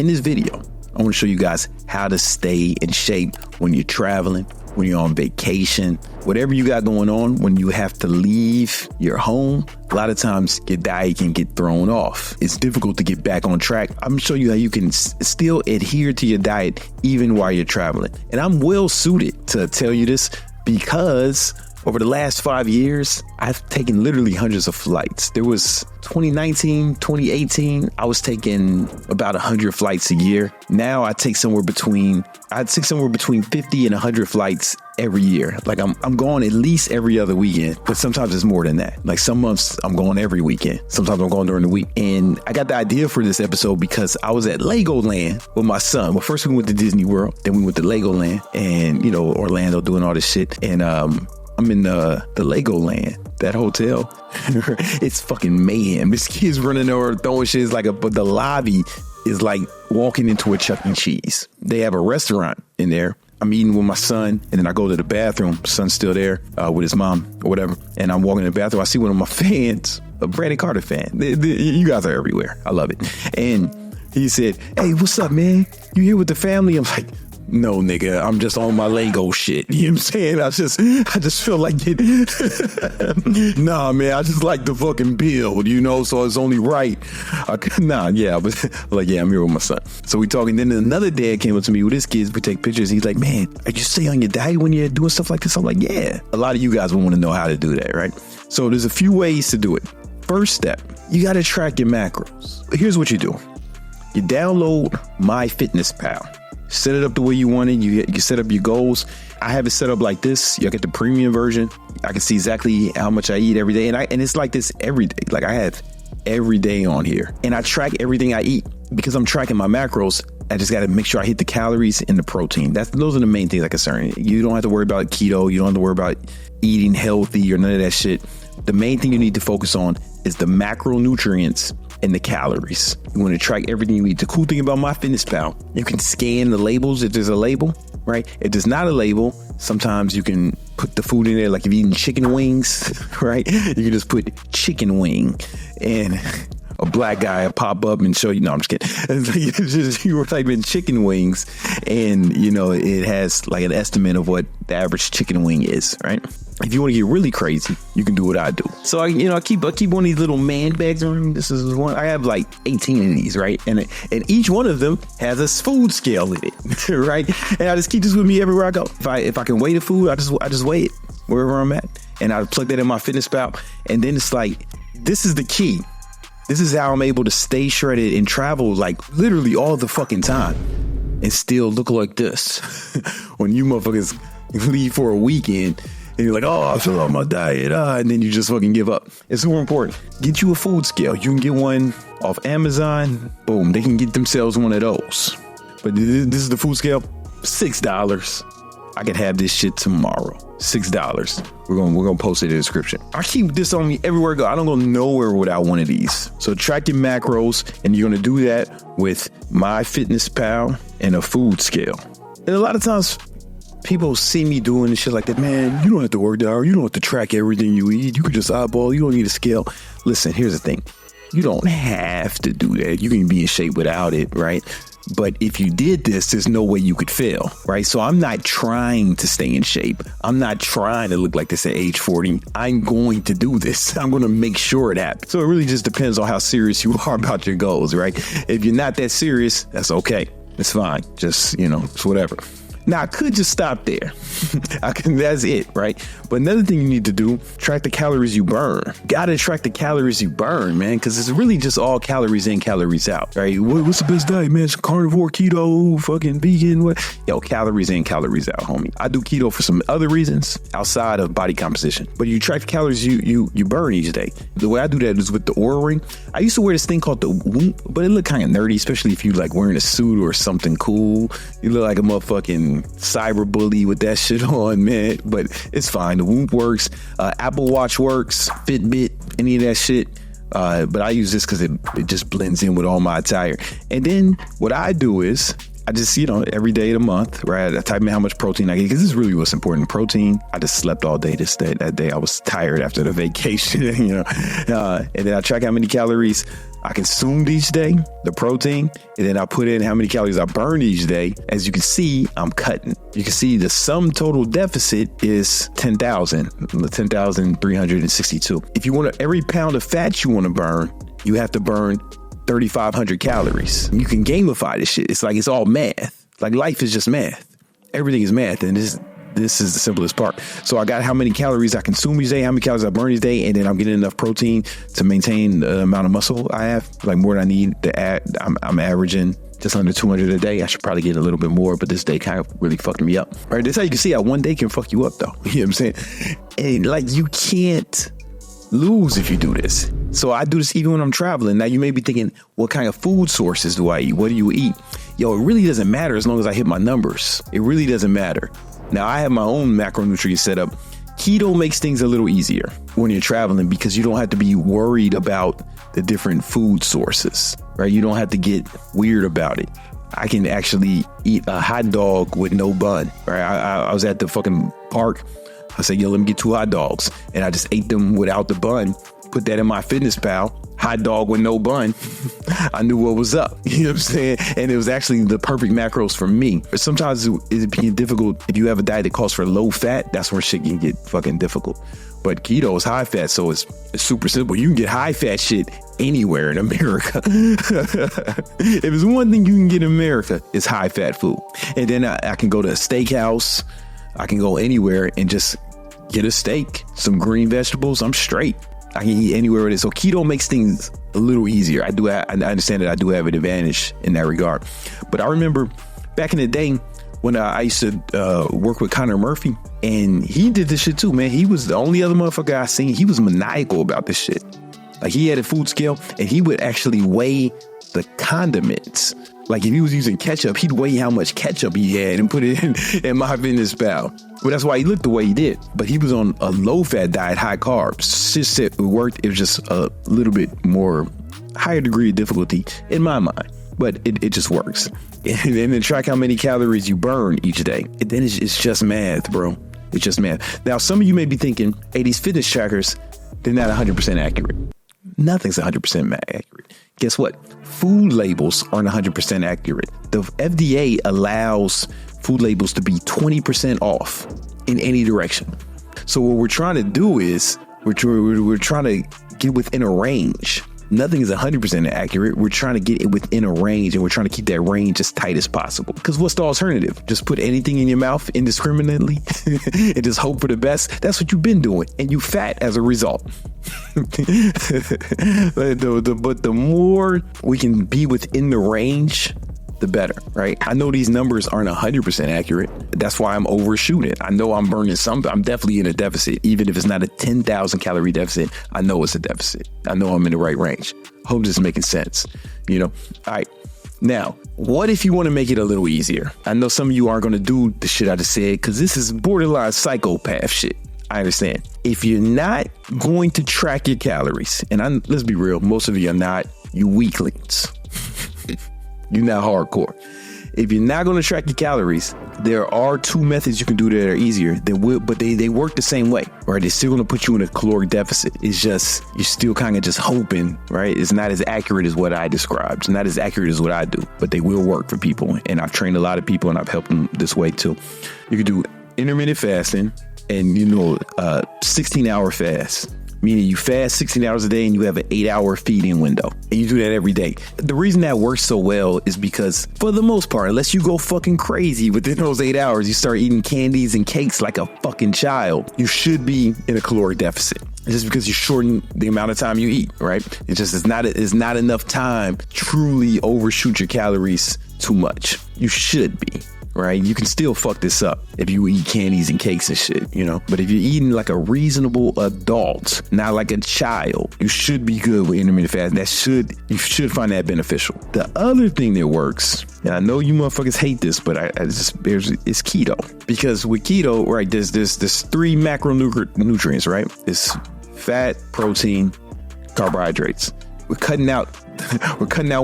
In this video, I want to show you guys how to stay in shape when you're traveling, when you're on vacation, whatever you got going on. When you have to leave your home, a lot of times your diet can get thrown off. It's difficult to get back on track. I'm showing you how you can still adhere to your diet even while you're traveling. And I'm well suited to tell you this because over the last 5 years, I've taken literally hundreds of flights. There was 2019, 2018, I was taking about 100 flights a year. Now I take somewhere between 50 and 100 flights every year. Like I'm going at least every other weekend, but sometimes it's more than that. Like some months I'm going every weekend. Sometimes I'm going during the week. And I got the idea for this episode because I was at Legoland with my son. Well, first we went to Disney World, then we went to Legoland and, Orlando doing all this shit. And, I'm in the Legoland, that hotel. It's fucking mayhem. This kid's running over, throwing shit. But the lobby is like walking into a Chuck E. Cheese. They have a restaurant in there. I'm eating with my son, and then I go to the bathroom. Son's still there with his mom or whatever. And I'm walking in the bathroom. I see one of my fans, a Brandon Carter fan. You guys are everywhere. I love it. And he said, "Hey, what's up, man? You here with the family?" I'm like, "No, nigga, I'm just on my Lego shit." You know what I'm saying? I just feel like it. Nah, man, I just like to fucking build, so it's only right. But I'm here with my son. So we talking. Then another dad came up to me with his kids. We take pictures. He's like, "Man, are you stay on your diet when you're doing stuff like this?" I'm like, "Yeah." A lot of you guys will want to know how to do that, right? So there's a few ways to do it. First step, you got to track your macros. Here's what you do. You download MyFitnessPal. Set it up the way you want it. You set up your goals. I have it set up like this. You get the premium version. I can see exactly how much I eat every day. And it's like this every day. Like I have every day on here. And I track everything I eat because I'm tracking my macros. I just got to make sure I hit the calories and the protein. Those are the main things that concern you. You don't have to worry about keto. You don't have to worry about eating healthy or none of that shit. The main thing you need to focus on is the macronutrients and the calories. You want to track everything you eat. The cool thing about MyFitnessPal, you can scan the labels if there's a label, right? If there's not a label, sometimes you can put the food in there. Like if you're eating chicken wings, right? You can just put chicken wing and a black guy will pop up and show you. No, I'm just kidding. You were typing chicken wings and, it has like an estimate of what the average chicken wing is, right? If you want to get really crazy, you can do what I do. So I keep one of these little man bags around. This is one. I have like 18 of these, right? And each one of them has a food scale in it, right? And I just keep this with me everywhere I go. If I can weigh the food, I just weigh it wherever I'm at, and I plug that in MyFitnessPal. And then it's like, this is the key. This is how I'm able to stay shredded and travel like literally all the fucking time and still look like this when you motherfuckers leave for a weekend. And you're like, "Oh, I feel on my diet." And then you just fucking give up. It's super important. Get you a food scale. You can get one off Amazon. Boom. They can get themselves one of those. But this is the food scale. $6. I could have this shit tomorrow. $6. We're gonna post it in the description. I keep this on me everywhere I go. I don't go nowhere without one of these. So track your macros, and you're gonna do that with MyFitnessPal and a food scale. And a lot of times, people see me doing shit like that. "Man, you don't have to work out. You don't have to track everything you eat. You can just eyeball. You don't need a scale." Listen, here's the thing. You don't have to do that. You can be in shape without it, right? But if you did this, there's no way you could fail, right? So I'm not trying to stay in shape. I'm not trying to look like this at age 40. I'm going to do this. I'm going to make sure it happens. So it really just depends on how serious you are about your goals, right? If you're not that serious, that's okay. It's fine. Just, it's whatever. Now, I could just stop there. That's it, right? But another thing you need to do, track the calories you burn. Got to track the calories you burn, man, because it's really just all calories in, calories out, right? What's the best diet, man? It's carnivore, keto, fucking vegan, what? Yo, calories in, calories out, homie. I do keto for some other reasons outside of body composition. But you track the calories you burn each day. The way I do that is with the Oura ring. I used to wear this thing called the Whoop, but it looked kind of nerdy, especially if you like wearing a suit or something cool. You look like a motherfucking cyber bully with that shit on, man. But it's fine. The Whoop works. Apple Watch works. Fitbit, any of that shit. But I use this because it just blends in with all my attire. And then what I do is I just, every day of the month, right, I type in how much protein I get, because this is really what's important. Protein. I just slept all day that day. I was tired after the vacation, and then I track how many calories I consumed each day, the protein, and then I put in how many calories I burned each day. As you can see, I'm cutting. You can see the sum total deficit is 10,362. If you want every pound of fat you want to burn, you have to burn 3,500 calories. You can gamify this shit. It's like it's all math. Like life is just math. Everything is math, and this is the simplest part. So I got how many calories I consume each day, how many calories I burn each day, and then I'm getting enough protein to maintain the amount of muscle I have, like more than I need to add. I'm averaging just under 200 a day. I should probably get a little bit more, but this day kind of really fucked me up. Right? That's how you can see how one day can fuck you up, though. You know what I'm saying? And like, you can't lose if you do this. So I do this even when I'm traveling. Now you may be thinking, what kind of food sources do I eat? What do you eat? Yo, it really doesn't matter as long as I hit my numbers. It really doesn't matter. Now, I have my own macronutrient setup. Keto makes things a little easier when you're traveling because you don't have to be worried about the different food sources, right? You don't have to get weird about it. I can actually eat a hot dog with no bun, right? I was at the fucking park. I said, yo, let me get 2 hot dogs. And I just ate them without the bun. Put that in MyFitnessPal. Hot dog with no bun. I knew what was up. You know what I'm saying? And it was actually the perfect macros for me. But sometimes it being difficult if you have a diet that calls for low fat. That's where shit can get fucking difficult. But keto is high fat, so it's super simple. You can get high fat shit anywhere in America. If there's one thing you can get in America, it's high fat food. And then I can go to a steakhouse. I can go anywhere and just get a steak, some green vegetables. I'm straight. I can eat anywhere with it. So keto makes things a little easier. I understand that I do have an advantage in that regard. But I remember back in the day when I used to work with Connor Murphy, and he did this shit too, man. He was the only other motherfucker I seen. He was maniacal about this shit. Like, he had a food scale and he would actually weigh the condiments. Like, if he was using ketchup, he'd weigh how much ketchup he had and put it in MyFitnessPal. Well, that's why he looked the way he did. But he was on a low-fat diet, high carbs. Just it worked. It was just a little bit more higher degree of difficulty in my mind. But it just works. And then track how many calories you burn each day. And then it's just math, bro. It's just math. Now, some of you may be thinking, hey, these fitness trackers, they're not 100% accurate. Nothing's 100% accurate. Guess what? Food labels aren't 100% accurate. The FDA allows food labels to be 20% off in any direction. So what we're trying to do is we're trying to get within a range. Nothing is 100% accurate. We're trying to get it within a range, and we're trying to keep that range as tight as possible. Because what's the alternative? Just put anything in your mouth indiscriminately and just hope for the best? That's what you've been doing, and you fat as a result. But the more we can be within the range, the better, right? I know these numbers aren't 100% accurate. That's why I'm overshooting. I know I'm burning something. I'm definitely in a deficit. Even if it's not a 10,000 calorie deficit, I know it's a deficit. I know I'm in the right range. Hope this is making sense. You know? All right. Now, what if you want to make it a little easier? I know some of you aren't going to do the shit I just said because this is borderline psychopath shit. I understand. If you're not going to track your calories, and let's be real, most of you are not, you weaklings. You're not hardcore. If you're not going to track your calories, there are 2 methods you can do that are easier. But they work the same way, right? They're still going to put you in a caloric deficit. It's just, you're still kind of just hoping, right? It's not as accurate as what I described. It's not as accurate as what I do, but they will work for people. And I've trained a lot of people and I've helped them this way too. You can do intermittent fasting and, 16-hour fast. Meaning you fast 16 hours a day and you have an 8-hour feeding window. And you do that every day. The reason that works so well is because for the most part, unless you go fucking crazy within those 8 hours, you start eating candies and cakes like a fucking child, you should be in a caloric deficit. It's just because you shorten the amount of time you eat, right? It's not enough time to truly overshoot your calories too much. You should be. Right? You can still fuck this up if you eat candies and cakes and shit, But if you're eating like a reasonable adult, not like a child, you should be good with intermittent fasting. You should find that beneficial. The other thing that works, and I know you motherfuckers hate this, but it's keto. Because with keto, right, there's 3 macronutrients, right? It's fat, protein, carbohydrates. we're cutting out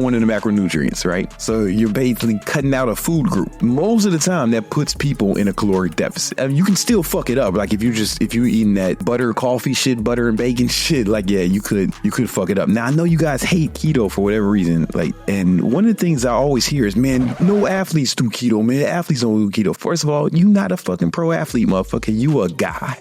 one of the macronutrients, right? So you're basically cutting out a food group. Most of the time that puts people in a caloric deficit. I mean, you can still fuck it up. Like if you're eating that butter coffee shit, butter and bacon shit, like, yeah, you could fuck it up. Now I know you guys hate keto for whatever reason. Like, and one of the things I always hear is, man, no athletes do keto, man. Athletes don't do keto. First of all, you not a fucking pro athlete, motherfucker. You a guy,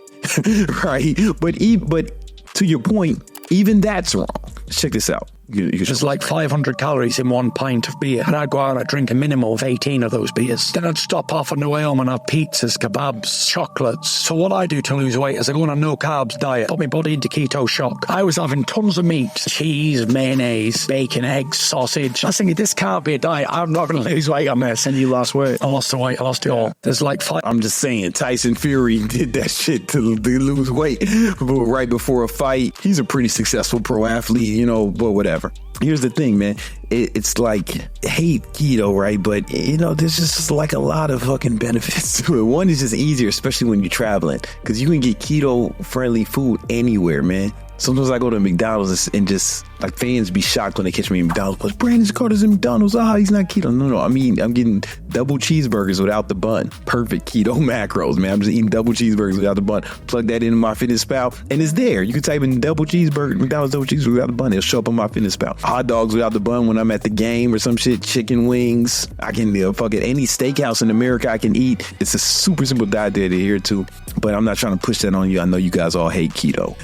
right? But to your point, even that's wrong. Check this out. There's like 500 calories in one pint of beer, and I'd go out and I'd drink a minimum of 18 of those beers. Then I'd stop off on the way home and have pizzas, kebabs, chocolates. So what I do to lose weight is I go on a no-carbs diet, put my body into keto shock. I was having tons of meat, cheese, mayonnaise, bacon, eggs, sausage. I was thinking, this can't be a diet. I'm not going to lose weight on this. And you lost weight. I lost the weight. I lost it all. There's like I'm just saying, Tyson Fury did that shit to lose weight. But right before a fight, he's a pretty successful pro athlete, but whatever. Here's the thing, man. It's like, hate keto, right? But, there's just like a lot of fucking benefits to it. One is just easier, especially when you're traveling, because you can get keto-friendly food anywhere, man. Sometimes I go to McDonald's and just, like, fans be shocked when they catch me in McDonald's. But Brandon Carter's in McDonald's. He's not keto. No. I mean, I'm getting double cheeseburgers without the bun. Perfect keto macros, man. I'm just eating double cheeseburgers without the bun. Plug that into MyFitnessPal, and it's there. You can type in double cheeseburger, McDonald's double cheeseburger without the bun. It'll show up on MyFitnessPal. Hot dogs without the bun when I'm at the game or some shit. Chicken wings. I can fucking any steakhouse in America I can eat. It's a super simple diet to adhere to, but I'm not trying to push that on you. I know you guys all hate keto.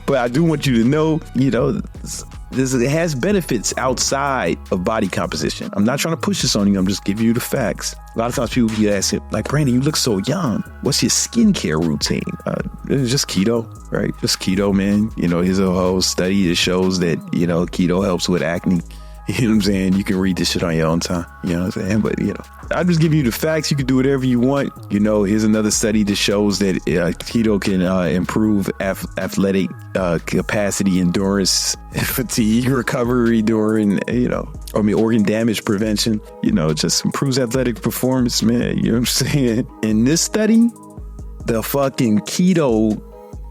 But I do want you to know, it has benefits outside of body composition. I'm not trying to push this on you. I'm just giving you the facts. A lot of times people be asking, like, Brandon, you look so young. What's your skincare routine? It's just keto, right? Just keto, man. Here's a whole study that shows that, keto helps with acne. You know what I'm saying? You can read this shit on your own time. You know what I'm saying? But, I'll just give you the facts. You can do whatever you want. Here's another study that shows that keto can improve athletic capacity, endurance, fatigue, recovery during, organ damage prevention. It just improves athletic performance, man. You know what I'm saying? In this study, the fucking keto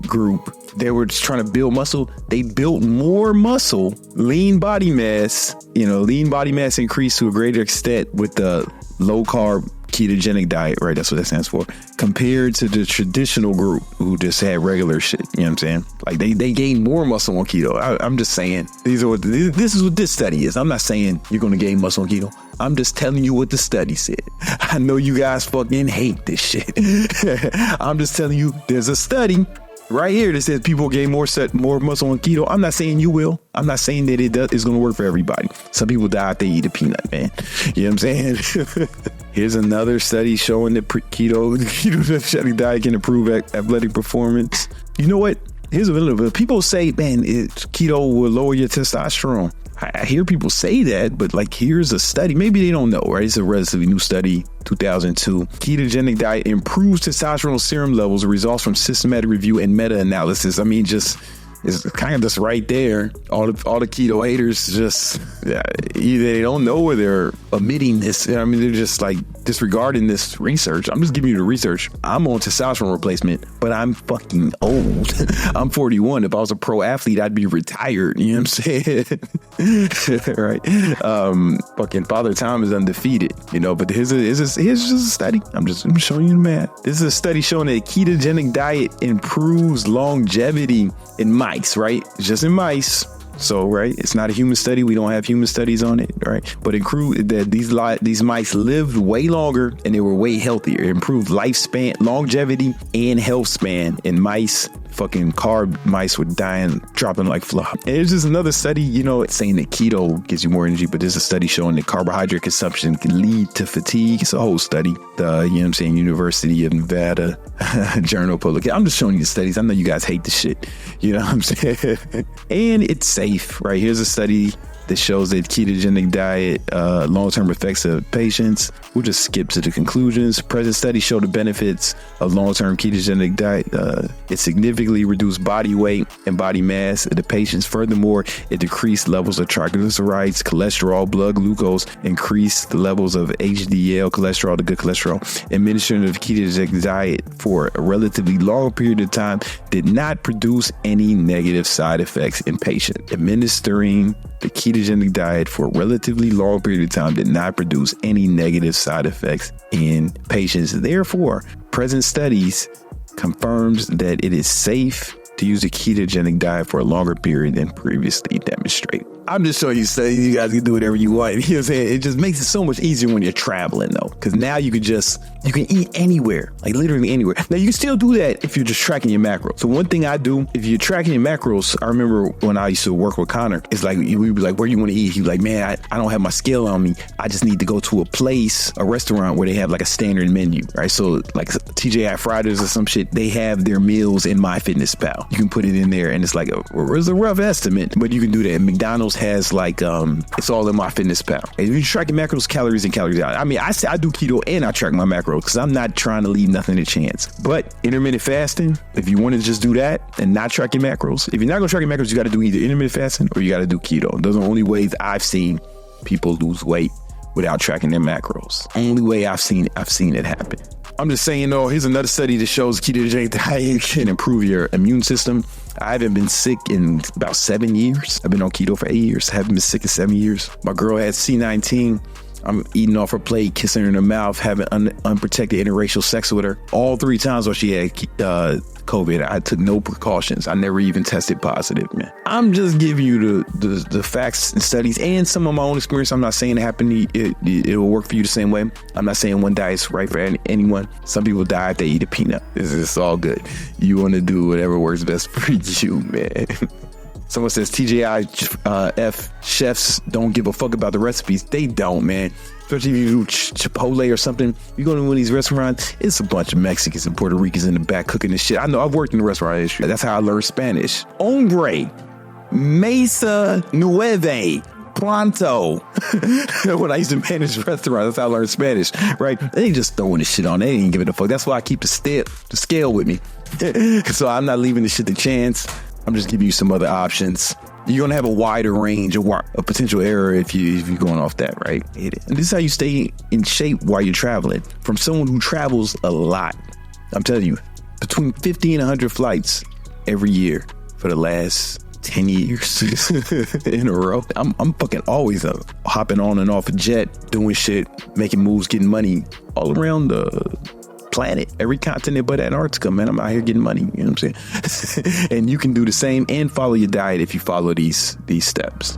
group, they were just trying to build muscle. They built more muscle, lean body mass. Lean body mass increased to a greater extent with the low carb ketogenic diet, right? That's what that stands for, compared to the traditional group who just had regular shit. You know what I'm saying? Like they gained more muscle on keto. I'm just saying this is what this study is. I'm not saying you're going to gain muscle on keto. I'm just telling you what the study said. I know you guys fucking hate this shit. I'm just telling you there's a study right here that says people gain more muscle on keto. I'm not saying you will. I'm not saying that it's going to work for everybody. Some people die if they eat a peanut, man. You know what I'm saying? Here's another study showing that ketogenic diet can improve athletic performance. You know what? Here's a little bit. People say, man, keto will lower your testosterone. I hear people say that, but here's a study. Maybe they don't know, right? It's a relatively new study, 2002. Ketogenic diet improves testosterone serum levels, results from systematic review and meta-analysis. I mean, it's kind of just right there. All the keto haters just either they don't know or they're omitting this. I mean, they're just disregarding this research. I'm just giving you the research. I'm on testosterone replacement, but I'm fucking old. I'm 41. If I was a pro athlete, I'd be retired. You know what I'm saying? Right? Fucking Father Time is undefeated. But here's just a study. I'm showing you the math. This is a study showing that ketogenic diet improves longevity in mice, right? It's just in mice. So, right, it's not a human study. We don't have human studies on it, right? But these mice lived way longer and they were way healthier. It improved lifespan, longevity, and health span in mice. Fucking carb mice were dropping like fly. And there's just another study, saying that keto gives you more energy, but there's a study showing that carbohydrate consumption can lead to fatigue. It's a whole study. University of Nevada Journal Publication. I'm just showing you the studies. I know you guys hate the shit. You know what I'm saying? And it's safe, right? Here's a study that shows that ketogenic diet long-term effects of patients. We'll just skip to the conclusions. Present studies show the benefits of long-term ketogenic diet. It significantly reduced body weight and body mass of the patients. Furthermore, it decreased levels of triglycerides, cholesterol, blood glucose, increased the levels of HDL cholesterol, the good cholesterol. Administering the ketogenic diet for a relatively long period of time did not produce any negative side effects in patients. Administering the ketogenic diet for a relatively long period of time did not produce any negative side effects in patients. Therefore, present studies confirms that it is safe to use a ketogenic diet for a longer period than previously demonstrated. I'm just showing you so you guys can do whatever you want. You know what I'm saying? It just makes it so much easier when you're traveling, though, because now you can eat anywhere, like literally anywhere. Now, you can still do that if you're just tracking your macros. So one thing I do, if you're tracking your macros, I remember when I used to work with Connor, it's like, we'd be like, where you want to eat? He'd be like, man, I don't have my scale on me. I just need to go to a restaurant where they have like a standard menu, right? So like TGI Fridays or some shit, they have their meals in MyFitnessPal. You can put it in there and it's like it's a rough estimate, but you can do that. McDonald's has like, it's all in MyFitnessPal. If you track your macros, calories in, calories out. I mean, I do keto and I track my macros because I'm not trying to leave nothing to chance. But intermittent fasting, if you want to just do that and not track your macros, if you're not going to track your macros, you got to do either intermittent fasting or you got to do keto. Those are the only ways I've seen people lose weight without tracking their macros. Only way I've seen it happen. I'm just saying, though, here's another study that shows ketogenic diet can improve your immune system. I haven't been sick in about 7 years. I've been on keto for 8 years. I haven't been sick in 7 years. My girl had C19. I'm eating off her plate, kissing her in the mouth, having unprotected interracial sex with her. All 3 times while she had COVID, I took no precautions. I never even tested positive, man. I'm just giving you the facts and studies and some of my own experience. I'm not saying it will work for you the same way. I'm not saying one diet's right for anyone. Some people die if they eat a peanut. It's all good. You want to do whatever works best for you, man. Someone says TGIF chefs don't give a fuck about the recipes. They don't, man. Especially if you do Chipotle or something. You go to one of these restaurants, it's a bunch of Mexicans and Puerto Ricans in the back cooking this shit. I know, I've worked in the restaurant industry. That's how I learned Spanish. Hombre, mesa nueve, pronto. When I used to manage restaurants, that's how I learned Spanish, right? They ain't just throwing this shit on. They ain't giving a fuck. That's why I keep the scale with me. So I'm not leaving this shit to chance. I'm just giving you some other options. You're going to have a wider range of potential error if you're going off that, right? And this is how you stay in shape while you're traveling. From someone who travels a lot, I'm telling you, between 50 and 100 flights every year for the last 10 years in a row. I'm fucking always hopping on and off a jet, doing shit, making moves, getting money all around the planet, every continent but Antarctica, man. I'm out here getting money, you know what I'm saying? And you can do the same and follow your diet if you follow these steps.